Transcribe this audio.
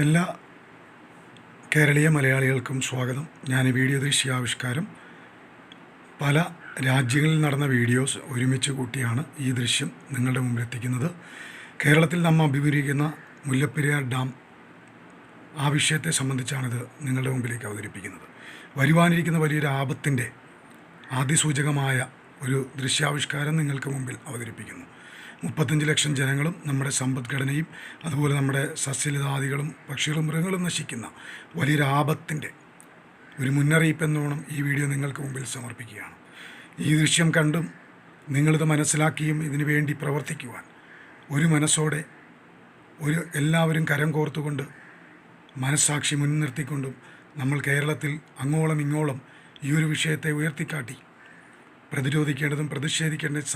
എല്ലാ കേരളീയ മലയാളികൾക്കും സ്വാഗതം. ഞാൻ ഈ വീഡിയോ ദൃശ്യാവിഷ്കാരം പല രാജ്യങ്ങളിൽ നടന്ന വീഡിയോസ് ഒരുമിച്ച് കൂട്ടിയാണ് ഈ ദൃശ്യം നിങ്ങളുടെ മുമ്പിൽ എത്തിക്കുന്നത്. കേരളത്തിൽ നമ്മൾ അഭിമുഖീകരിക്കുന്ന മുല്ലപ്പെരിയാർ ഡാം ആ വിഷയത്തെ സംബന്ധിച്ചാണിത് നിങ്ങളുടെ മുമ്പിലേക്ക് അവതരിപ്പിക്കുന്നത്. വരുവാനിരിക്കുന്ന വലിയൊരു ആപത്തിൻ്റെ ആദ്യസൂചകമായ ഒരു ദൃശ്യാവിഷ്കാരം നിങ്ങൾക്ക് മുമ്പിൽ അവതരിപ്പിക്കുന്നു. 35 ലക്ഷം ജനങ്ങളും നമ്മുടെ സമ്പദ്ഘടനയും അതുപോലെ നമ്മുടെ സസ്യലതാദികളും പക്ഷികളും മൃഗങ്ങളും നശിക്കുന്ന വലിയൊരു ആപത്തിൻ്റെ ഒരു മുന്നറിയിപ്പ് എന്നോണം ഈ വീഡിയോ നിങ്ങൾക്ക് മുമ്പിൽ സമർപ്പിക്കുകയാണ്. ഈ ദൃശ്യം കണ്ടും നിങ്ങളിത് മനസ്സിലാക്കിയും ഇതിനു വേണ്ടി പ്രവർത്തിക്കുവാൻ ഒരു മനസ്സോടെ എല്ലാവരും കരം കോർത്തുകൊണ്ട് മനസ്സാക്ഷി മുൻനിർത്തിക്കൊണ്ടും നമ്മൾ കേരളത്തിൽ അങ്ങോളം ഇങ്ങോളം ഈ ഒരു വിഷയത്തെ ഉയർത്തിക്കാട്ടി പ്രതിരോധിക്കേണ്ടതും പ്രതിഷേധിക്കേണ്ടതും